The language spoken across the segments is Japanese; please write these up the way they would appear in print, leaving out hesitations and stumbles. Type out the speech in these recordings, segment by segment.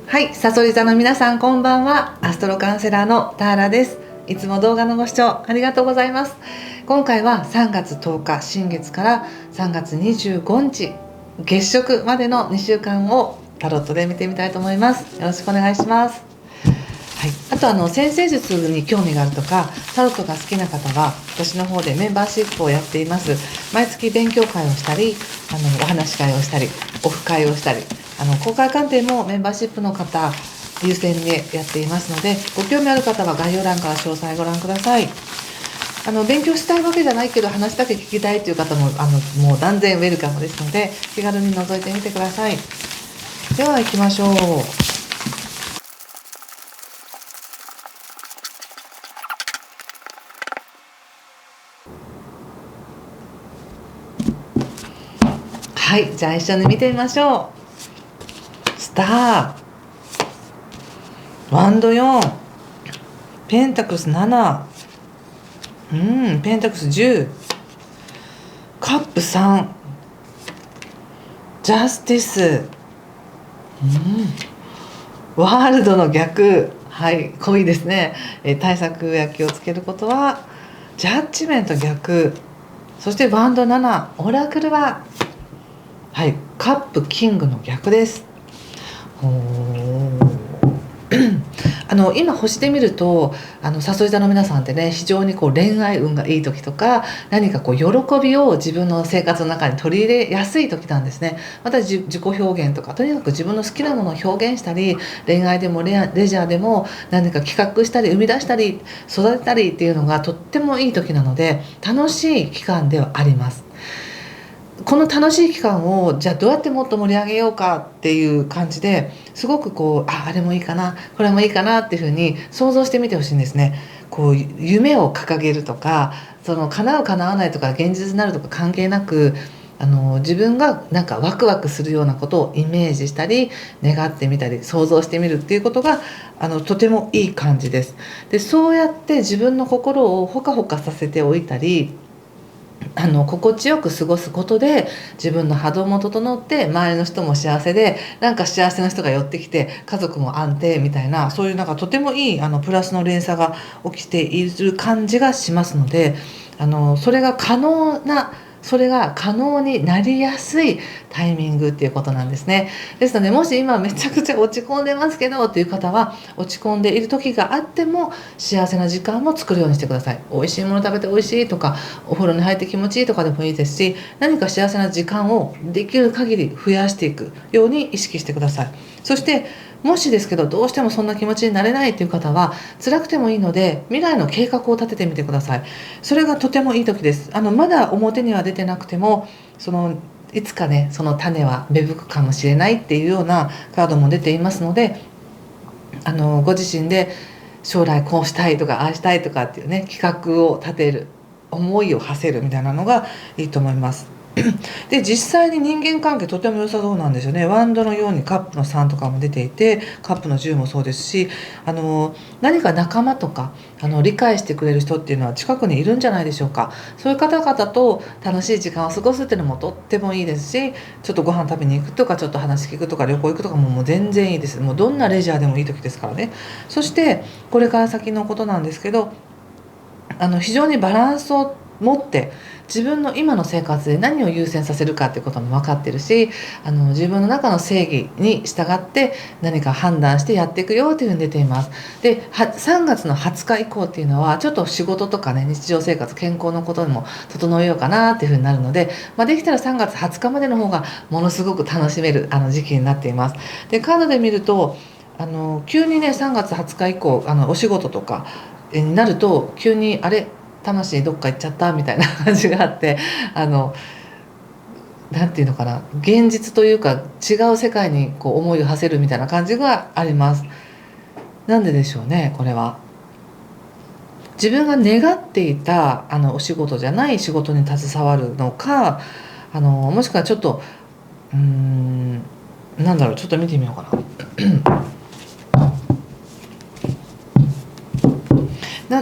はい、さそり座の皆さんこんばんは。アストロカウンセラーのターラです。いつも動画のご視聴ありがとうございます。今回は3月10日新月から3月25日月食までの2週間をタロットで見てみたいと思います。よろしくお願いします。はい、あと先生術に興味があるとかタロットが好きな方は私の方でメンバーシップをやっています。毎月勉強会をしたりお話し会をしたりオフ会をしたり公開鑑定もメンバーシップの方優先でやっていますので、ご興味ある方は概要欄から詳細ご覧ください。勉強したいわけじゃないけど話だけ聞きたいという方ももう断然ウェルカムですので、気軽に覗いてみてください。では行きましょう。はい、じゃあ一緒に見てみましょう。スター、ワンド4、ペンタクルス7、ペンタクルス10、カップ3、ジャスティス、ワールドの逆、はい、濃いですね。対策や気をつけることはジャッジメント逆、そしてワンド7、オラクルははい、カップキングの逆です。今星で見るとさそり座の皆さんってね、非常に恋愛運がいい時とか何か喜びを自分の生活の中に取り入れやすい時なんですね。また自己表現とかとにかく自分の好きなものを表現したり、恋愛でもレジャーでも何か企画したり生み出したり育てたりっていうのがとってもいい時なので、楽しい期間ではあります。この楽しい期間をじゃあどうやってもっと盛り上げようかっていう感じですごくあれもいいかなこれもいいかなっていうふうに想像してみてほしいんですね。夢を掲げるとか叶う叶わないとか現実になるとか関係なく自分がなんかワクワクするようなことをイメージしたり願ってみたり想像してみるっていうことがとてもいい感じです。でそうやって自分の心をほかほかさせておいたり心地よく過ごすことで自分の波動も整って周りの人も幸せで、なんか幸せな人が寄ってきて家族も安定みたいな、そういうなんかとてもいいプラスの連鎖が起きている感じがしますので、それが可能になりやすいタイミングっていうことなんですね。ですのでもし今めちゃくちゃ落ち込んでますけどっていう方は、落ち込んでいる時があっても幸せな時間も作るようにしてください。美味しいもの食べて美味しいとかお風呂に入って気持ちいいとかでもいいですし、何か幸せな時間をできる限り増やしていくように意識してください。そしてもしですけどどうしてもそんな気持ちになれないという方は、辛くてもいいので未来の計画を立ててみてください。それがとてもいい時です。まだ表には出てなくてもいつかねその種は芽吹くかもしれないっていうようなカードも出ていますので、ご自身で将来こうしたいとかああしたいとかっていうね企画を立てる、思いを馳せるみたいなのがいいと思います。で実際に人間関係とても良さそうなんですよね。ワンドのようにカップの3とかも出ていて、カップの10もそうですし、何か仲間とか理解してくれる人っていうのは近くにいるんじゃないでしょうか。そういう方々と楽しい時間を過ごすっていうのもとってもいいですし、ちょっとご飯食べに行くとかちょっと話聞くとか旅行行くとかもう全然いいです。もうどんなレジャーでもいい時ですからね。そしてこれから先のことなんですけど、非常にバランスを持って自分の今の生活で何を優先させるかっていうことも分かってるし、自分の中の正義に従って何か判断してやっていくよというふうに出ています。で3月の20日以降っていうのはちょっと仕事とかね日常生活健康のことにも整えようかなっていうふうになるので、できたら3月20日までの方がものすごく楽しめる時期になっています。でカードで見ると急にね3月20日以降お仕事とかになると急にあれ魂どっか行っちゃったみたいな感じがあって、なんていうのかな、現実というか違う世界に思いを馳せるみたいな感じがあります。なんででしょうね。これは自分が願っていたお仕事じゃない仕事に携わるのか、もしくはちょっとなんだろう、ちょっと見てみようかな。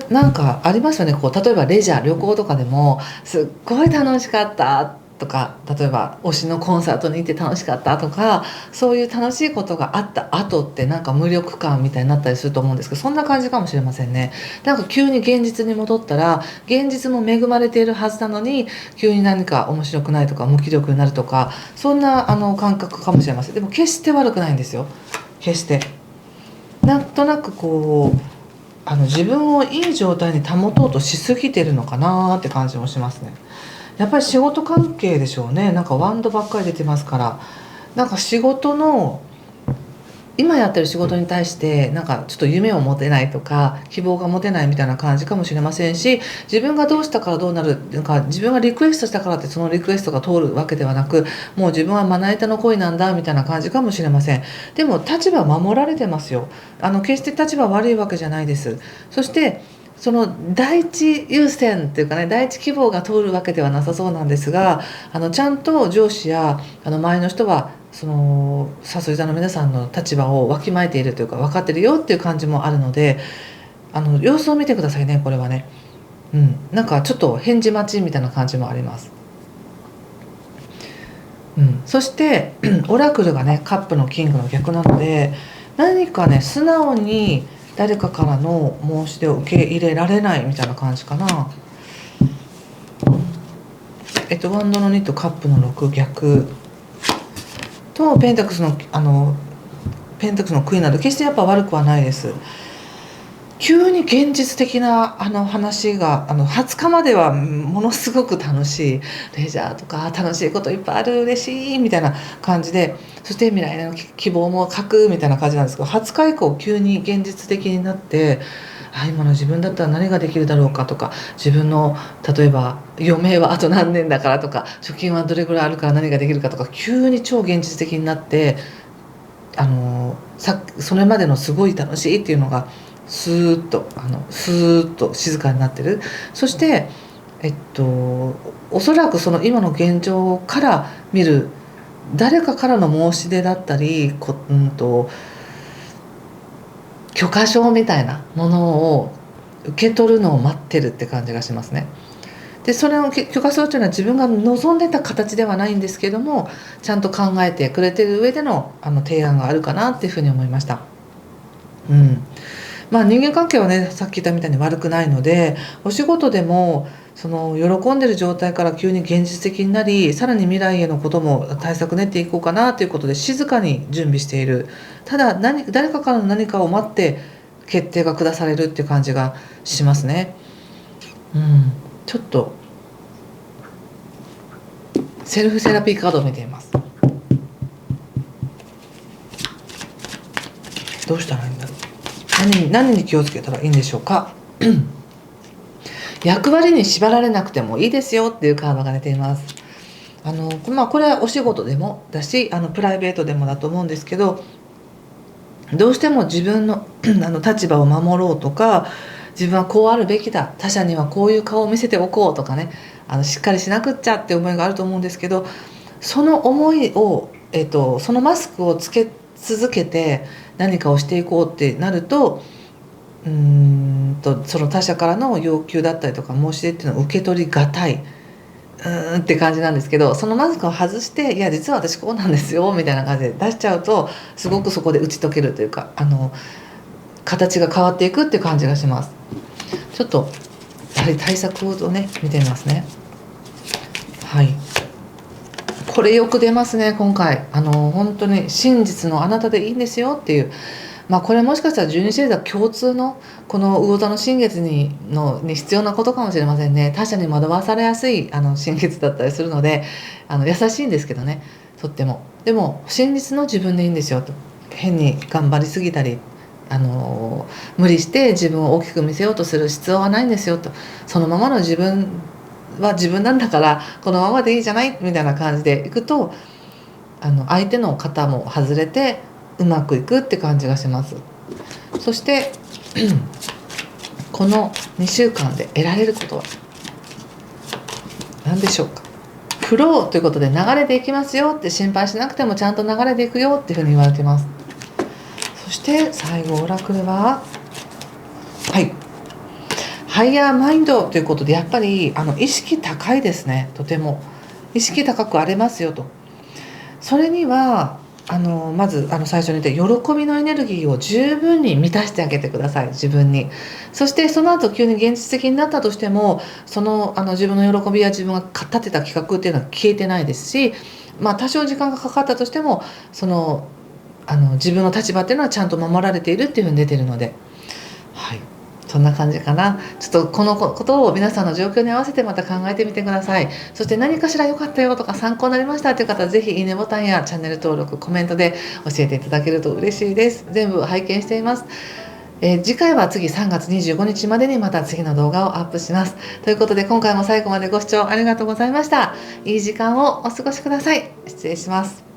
なんかありますよね。例えばレジャー旅行とかでもすっごい楽しかった、とか、例えば推しのコンサートに行って楽しかったとか、そういう楽しいことがあった後ってなんか無力感みたいになったりすると思うんですけど、そんな感じかもしれませんね。なんか急に現実に戻ったら、現実も恵まれているはずなのに、急に何か面白くないとか無気力になるとか、そんな感覚かもしれません。でも決して悪くないんですよ。決してなんとなくこう自分をいい状態に保とうとしすぎてるのかなって感じもしますね。やっぱり仕事関係でしょうね。なんかワンドばっかり出てますから、なんか仕事の今やってる仕事に対してなんかちょっと夢を持てないとか希望が持てないみたいな感じかもしれませんし、自分がどうしたからどうなる、なんか自分がリクエストしたからってそのリクエストが通るわけではなく、もう自分はまな板の恋なんだみたいな感じかもしれません。でも立場守られてますよ。決して立場悪いわけじゃないです。そしてその第一優先っていうかね、第一希望が通るわけではなさそうなんですが、ちゃんと上司や周りの人はその誘い座の皆さんの立場をわきまえているというか分かってるよっていう感じもあるので、様子を見てくださいね、これはね。なんかちょっと返事待ちみたいな感じもあります。そしてオラクルがねカップのキングの逆なので、何かね素直に誰かからの申し出を受け入れられないみたいな感じかな。ワンドの2とカップの6逆とペンタクスのクイーンなど決してやっぱ悪くはないです。急に現実的な話が20日まではものすごく楽しいレジャーとか楽しいこといっぱいある嬉しいみたいな感じで、そして未来の希望も書くみたいな感じなんですけど、20日以降急に現実的になって、今の自分だったら何ができるだろうかとか、自分の例えば余命はあと何年だからとか、貯金はどれぐらいあるから何ができるかとか、急に超現実的になって、それまでのすごい楽しいっていうのがスーッと静かになってる。そしておそらくその今の現状から見る誰かからの申し出だったり許可証みたいなものを受け取るのを待ってるって感じがしますね。でそれの許可証というのは自分が望んでた形ではないんですけども、ちゃんと考えてくれてる上での提案があるかなっていうふうに思いました。人間関係はねさっき言ったみたいに悪くないので、お仕事でもその喜んでる状態から急に現実的になり、さらに未来へのことも対策練っていこうかなということで静かに準備している。ただ誰かからの何かを待って決定が下されるっていう感じがしますね。ちょっとセルフセラピーカードを見ています。どうしたらいいんだろう。何に気をつけたらいいんでしょうか。役割に縛られなくてもいいですよっていうカードが出ています。これはお仕事でもだしプライベートでもだと思うんですけど、どうしても自分の立場を守ろうとか、自分はこうあるべきだ、他者にはこういう顔を見せておこうとかね、しっかりしなくっちゃって思いがあると思うんですけど、その思いを、そのマスクをつけ続けて何かをしていこうってなると、その他者からの要求だったりとか申し出っていうのを受け取りがたいって感じなんですけど、そのマスクを外して「いや実は私こうなんですよ」みたいな感じで出しちゃうと、すごくそこで打ち解けるというか形が変わっていくっていう感じがします。ちょっとやはり対策をね見てみますね。これよく出ますね今回。本当に真実のあなたでいいんですよっていう、これもしかしたら十二星座共通のこの魚座の新月に必要なことかもしれませんね。他者に惑わされやすい新月だったりするので、優しいんですけどね、とっても。でも真実の自分でいいんですよと。変に頑張りすぎたり無理して自分を大きく見せようとする必要はないんですよと。そのままの自分は自分なんだからこのままでいいじゃないみたいな感じでいくと、相手の肩も外れてうまくいくって感じがします。そしてこの2週間で得られることは何でしょうか。フローということで流れていきますよって、心配しなくてもちゃんと流れていくよっていうふうに言われています。そして最後オラクルはハイヤーマインドということで、やっぱり意識高いですね。とても意識高く荒れますよと。それにはまず最初に言った喜びのエネルギーを十分に満たしてあげてください、自分に。そしてその後急に現実的になったとしても、自分の喜びや自分が立てた企画っていうのは消えてないですし、多少時間がかかったとしても自分の立場っていうのはちゃんと守られているっていうふうに出てるので、はい、そんな感じかな。ちょっとこのことを皆さんの状況に合わせてまた考えてみてください。そして何かしら良かったよとか参考になりましたという方は、ぜひいいねボタンやチャンネル登録、コメントで教えていただけると嬉しいです。全部拝見しています。次回は次3月25日までにまた次の動画をアップします。ということで、今回も最後までご視聴ありがとうございました。いい時間をお過ごしください。失礼します。